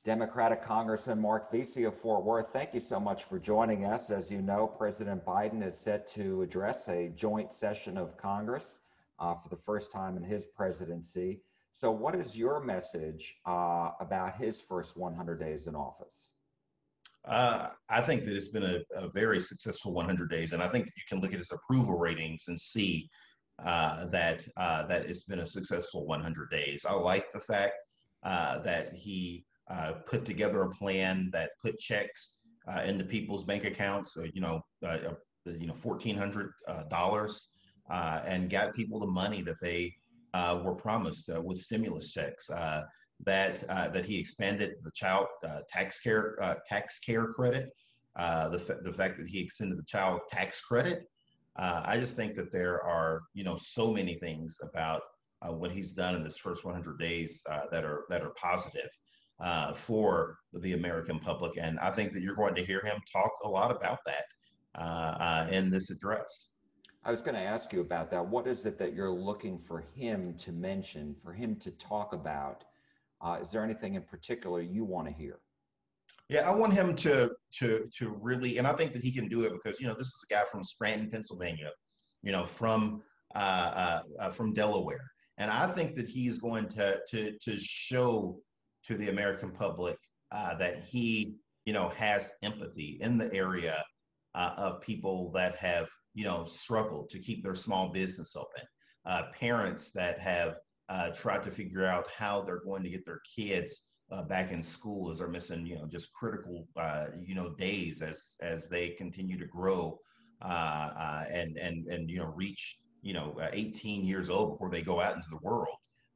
Democratic Congressman Marc Veasey of Fort Worth, thank you so much for joining us. As you know, President Biden is set to address a joint session of Congress for the first time in his presidency. So what is your message about his first 100 days in office? I think that it's been a very successful 100 days, and I think that you can look at his approval ratings and see that it's been a successful 100 days. I like the fact that he put together a plan that put checks into people's bank accounts, $1,400, and got people the money that they were promised with stimulus checks. That he expanded the child tax care credit, the fact that he extended the child tax credit. I just think that there are so many things about what he's done in this first 100 days that are positive for the American public, and I think that you're going to hear him talk a lot about that in this address. I was going to ask you about that. What is it that you're looking for him to mention, for him to talk about? Is there anything in particular you want to hear? Yeah, I want him to really, and I think that he can do it because this is a guy from Scranton, Pennsylvania, from Delaware, and I think that he's going to show to the American public that he has empathy in the area of people that have struggled to keep their small business open, parents that have tried to figure out how they're going to get their kids back in school as they're missing, just critical, days as they continue to grow and reach, 18 years old before they go out into the world.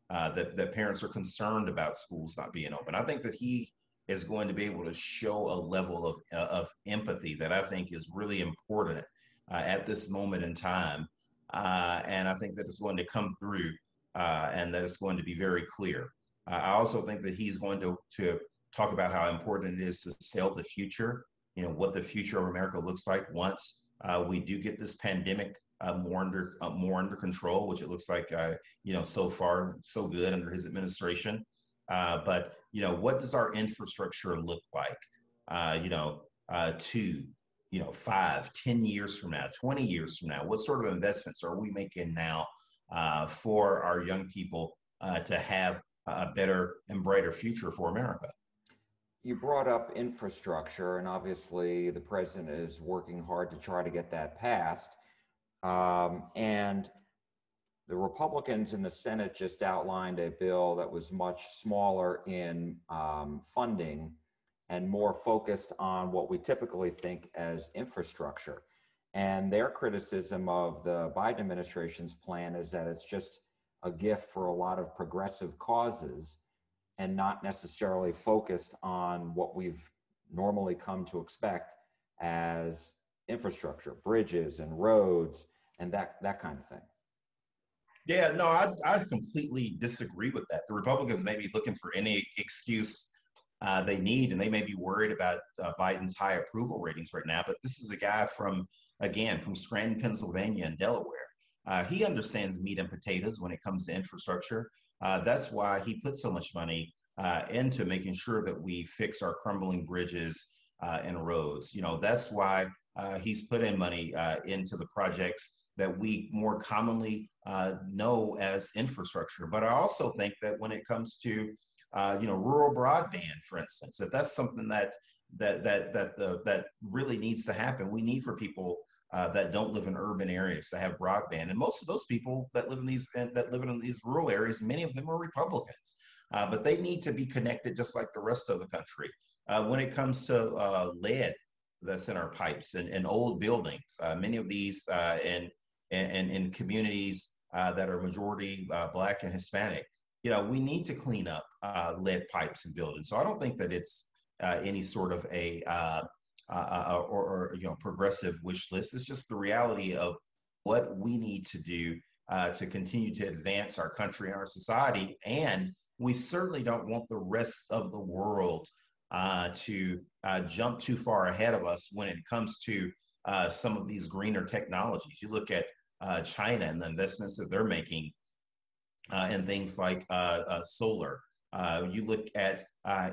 That parents are concerned about schools not being open. I think that he is going to be able to show a level of empathy that I think is really important at this moment in time, and I think that it's going to come through. And that it's going to be very clear. I also think that he's going to talk about how important it is to sell the future, what the future of America looks like once we do get this pandemic more under control, which it looks like, so far so good under his administration. But what does our infrastructure look like, 5, 10 years from now, 20 years from now? What sort of investments are we making now for our young people to have a better and brighter future for America? You brought up infrastructure, and obviously the president is working hard to try to get that passed. And the Republicans in the Senate just outlined a bill that was much smaller in funding and more focused on what we typically think as infrastructure. And their criticism of the Biden administration's plan is that it's just a gift for a lot of progressive causes and not necessarily focused on what we've normally come to expect as infrastructure, bridges and roads and that kind of thing. Yeah, no, I completely disagree with that. The Republicans may be looking for any excuse they need, and they may be worried about Biden's high approval ratings right now. But this is a guy from Scranton, Pennsylvania, and Delaware. He understands meat and potatoes when it comes to infrastructure. That's why he put so much money into making sure that we fix our crumbling bridges and roads. That's why he's put in money into the projects that we more commonly know as infrastructure. But I also think that when it comes to rural broadband, for instance, that's something that really needs to happen. We need for people that don't live in urban areas to have broadband, and most of those people that live in these rural areas, many of them are Republicans, but they need to be connected just like the rest of the country. When it comes to lead that's in our pipes and old buildings, many of these in communities that are majority Black and Hispanic, we need to clean up lead pipes and buildings. So I don't think that it's any sort of a progressive wish list. It's just the reality of what we need to do to continue to advance our country and our society. And we certainly don't want the rest of the world to jump too far ahead of us when it comes to some of these greener technologies. You look at China and the investments that they're making in things like solar. You look at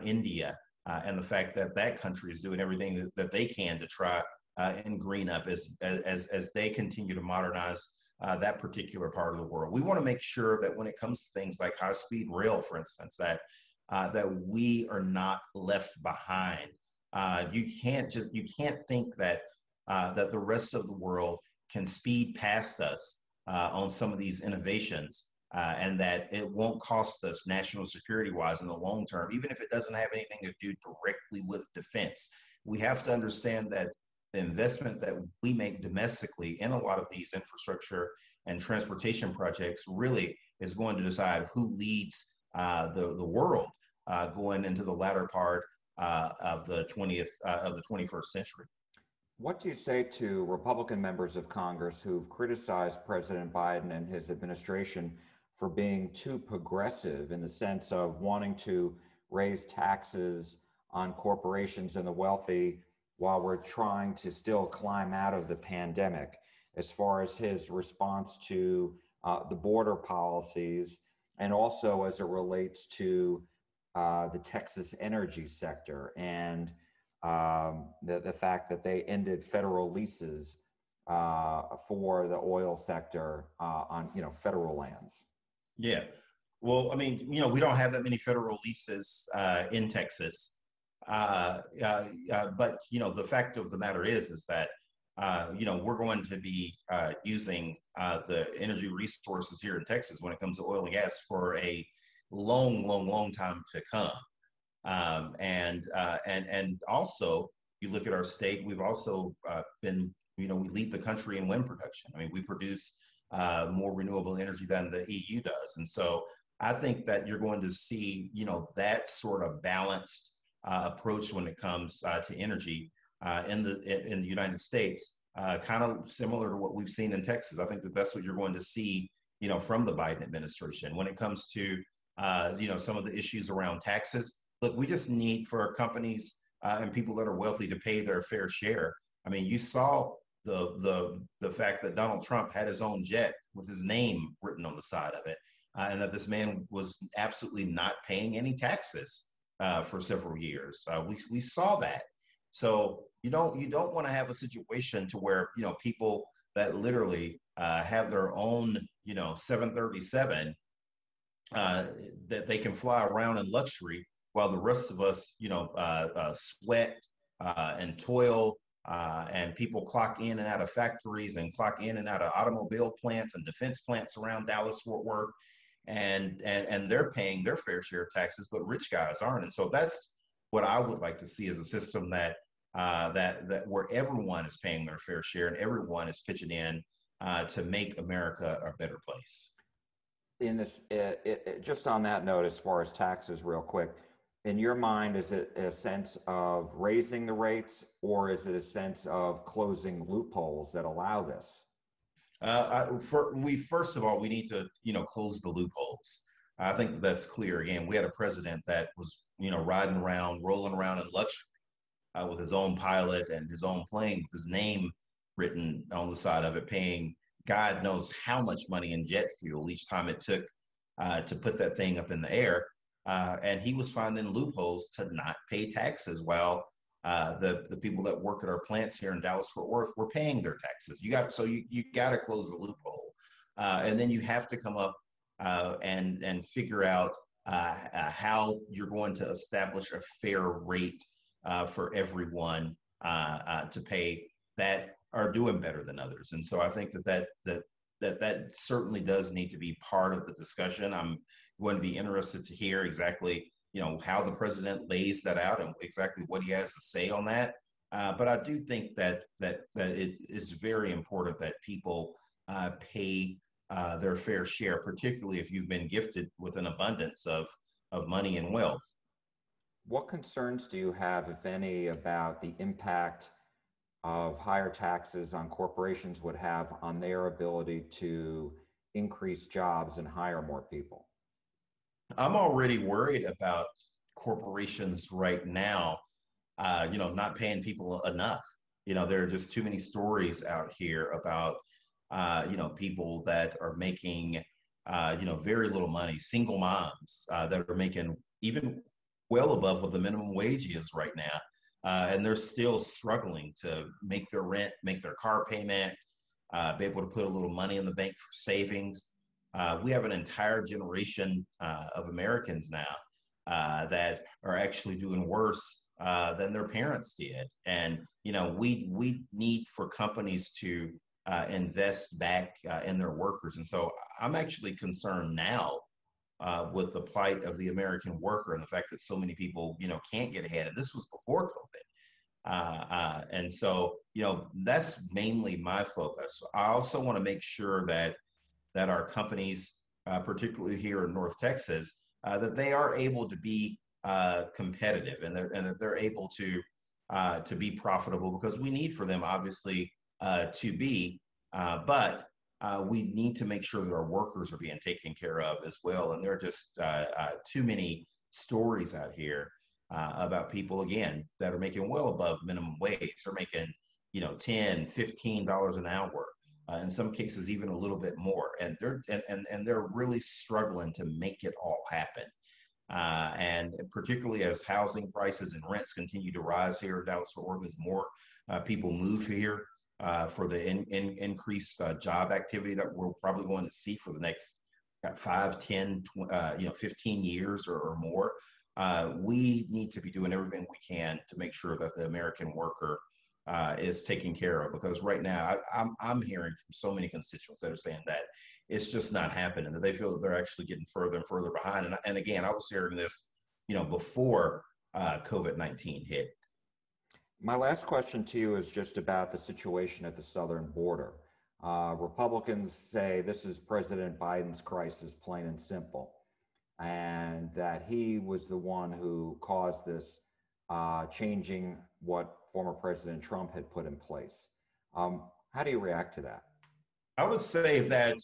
India and the fact that that country is doing everything that they can to try and green up as they continue to modernize that particular part of the world. We want to make sure that when it comes to things like high-speed rail, for instance, that we are not left behind. You can't think that that the rest of the world can speed past us on some of these innovations, and that it won't cost us national security wise in the long term, even if it doesn't have anything to do directly with defense. We have to understand that the investment that we make domestically in a lot of these infrastructure and transportation projects really is going to decide who leads the world going into the latter part of the 21st century. What do you say to Republican members of Congress who've criticized President Biden and his administration for being too progressive in the sense of wanting to raise taxes on corporations and the wealthy while we're trying to still climb out of the pandemic, as far as his response to the border policies, and also as it relates to the Texas energy sector and the fact that they ended federal leases for the oil sector on federal lands? Yeah. Well, I mean, we don't have that many federal leases in Texas. But, the fact of the matter is that, we're going to be using the energy resources here in Texas when it comes to oil and gas for a long, long, long time to come. And also, you look at our state, we've also been, we lead the country in wind production. I mean, we produce more renewable energy than the EU does. And so I think that you're going to see, that sort of balanced approach when it comes to energy in the United States, kind of similar to what we've seen in Texas. I think that that's what you're going to see, from the Biden administration when it comes to, some of the issues around taxes. Look, we just need for companies and people that are wealthy to pay their fair share. I mean, you saw the fact that Donald Trump had his own jet with his name written on the side of it, and that this man was absolutely not paying any taxes for several years. We saw that. So you don't want to have a situation to where people that literally have their own 737 that they can fly around in luxury while the rest of us sweat and toil. And people clock in and out of factories and clock in and out of automobile plants and defense plants around Dallas, Fort Worth, and they're paying their fair share of taxes, but rich guys aren't. And so that's what I would like to see as a system that where everyone is paying their fair share and everyone is pitching in to make America a better place. In this, just on that note, as far as taxes, real quick. In your mind, is it a sense of raising the rates, or is it a sense of closing loopholes that allow this? First of all, we need to, close the loopholes. I think that's clear. Again, we had a president that was, riding around, rolling around in luxury with his own pilot and his own plane with his name written on the side of it, paying God knows how much money in jet fuel each time it took to put that thing up in the air. And he was finding loopholes to not pay taxes while the people that work at our plants here in Dallas Fort Worth were paying their taxes. You got to close the loophole, and then you have to come up and figure out how you're going to establish a fair rate for everyone to pay that are doing better than others. And so I think that certainly does need to be part of the discussion. I'm going to be interested to hear exactly, how the president lays that out and exactly what he has to say on that. But I do think that it is very important that people pay their fair share, particularly if you've been gifted with an abundance of money and wealth. What concerns do you have, if any, about the impact of higher taxes on corporations would have on their ability to increase jobs and hire more people? I'm already worried about corporations right now, not paying people enough. There are just too many stories out here about, people that are making, very little money, single moms that are making even well above what the minimum wage is right now. And they're still struggling to make their rent, make their car payment, be able to put a little money in the bank for savings. We have an entire generation of Americans now that are actually doing worse than their parents did. And we need for companies to invest back in their workers. And so I'm actually concerned now with the plight of the American worker and the fact that so many people, can't get ahead. And this was before COVID. And so, that's mainly my focus. I also want to make sure that our companies, particularly here in North Texas, that they are able to be competitive and that they're able to be profitable, because we need for them obviously to be, but we need to make sure that our workers are being taken care of as well. And there are just too many stories out here about people, again, that are making well above minimum wage. They're making, $10, $15 an hour. In some cases, even a little bit more, and they're really struggling to make it all happen. And particularly as housing prices and rents continue to rise here in Dallas-Fort Worth, as more people move here for the increased job activity that we're probably going to see for the next 5, 10, 15 years or more. We need to be doing everything we can to make sure that the American worker is taken care of, because right now I'm hearing from so many constituents that are saying that it's just not happening, that they feel that they're actually getting further and further behind. And again, I was hearing this, before COVID-19 hit. My last question to you is just about the situation at the southern border. Republicans say this is President Biden's crisis, plain and simple, and that he was the one who caused this, changing what former President Trump had put in place. How do you react to that? I would say that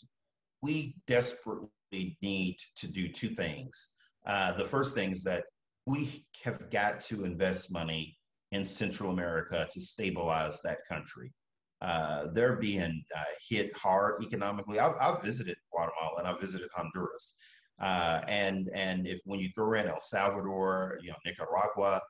we desperately need to do two things. The first thing is that we have got to invest money in Central America to stabilize that country. They're being hit hard economically. I've visited Guatemala and I've visited Honduras. And if when you throw in El Salvador, Nicaragua,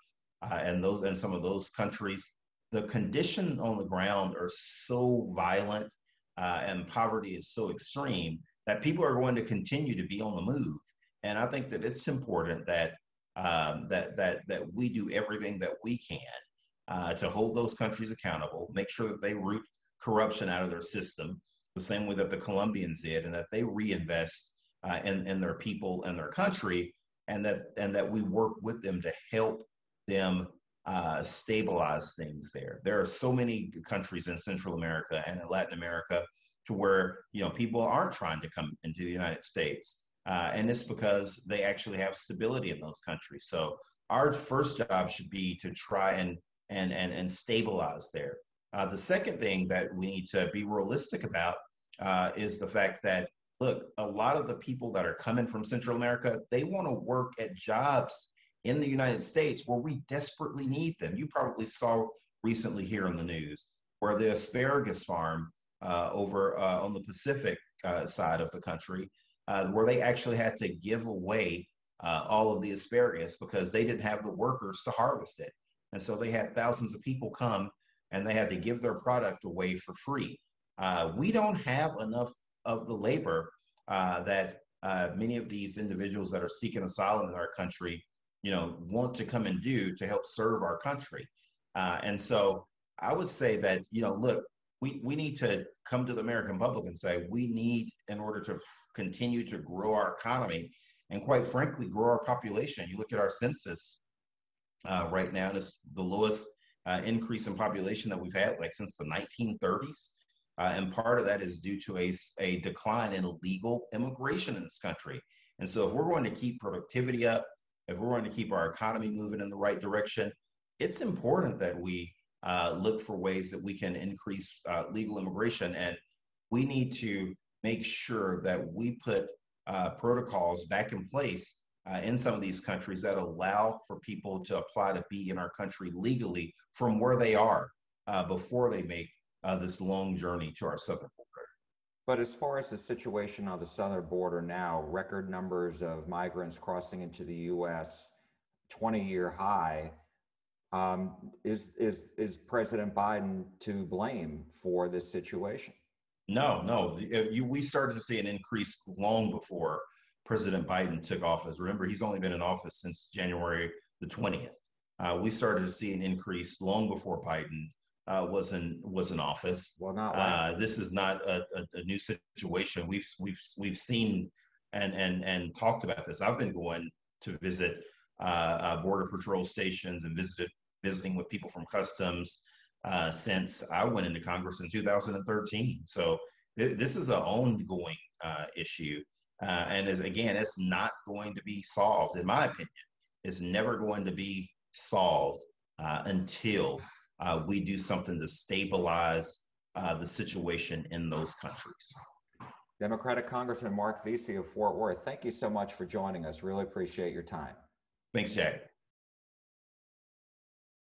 and some of those countries, the conditions on the ground are so violent, and poverty is so extreme that people are going to continue to be on the move. And I think that it's important that that we do everything that we can to hold those countries accountable, make sure that they root corruption out of their system, the same way that the Colombians did, and that they reinvest in their people and their country, and that we work with them to help them stabilize things there. There are so many countries in Central America and in Latin America to where people aren't trying to come into the United States, and it's because they actually have stability in those countries. So our first job should be to try and stabilize there. The second thing that we need to be realistic about is the fact that, look, a lot of the people that are coming from Central America, they want to work at jobs in the United States where we desperately need them. You probably saw recently here in the news where the asparagus farm over on the Pacific side of the country, where they actually had to give away all of the asparagus because they didn't have the workers to harvest it. And so they had thousands of people come and they had to give their product away for free. We don't have enough of the labor that many of these individuals that are seeking asylum in our country, want to come and do to help serve our country. And so I would say that, look, we need to come to the American public and say, we need, in order to continue to grow our economy and quite frankly, grow our population. You look at our census right now, and it's the lowest increase in population that we've had like since the 1930s. And part of that is due to a decline in illegal immigration in this country. And so if we're going to keep productivity up, if we're going to keep our economy moving in the right direction, it's important that we look for ways that we can increase legal immigration. And we need to make sure that we put protocols back in place in some of these countries that allow for people to apply to be in our country legally from where they are before they make this long journey to our southern border. But as far as the situation on the southern border now, record numbers of migrants crossing into the U.S., 20-year high. Is President Biden to blame for this situation? No. We started to see an increase long before President Biden took office. Remember, he's only been in office since January the 20th. We started to see an increase long before Biden was in office. Well, not last. This is not a new situation. We've seen and talked about this. I've been going to visit border patrol stations and visiting with people from customs since I went into Congress in 2013. So this is an ongoing issue. And again, it's not going to be solved, in my opinion. It's never going to be solved until we do something to stabilize the situation in those countries. Democratic Congressman Marc Veasey of Fort Worth, thank you so much for joining us. Really appreciate your time. Thanks, Jack.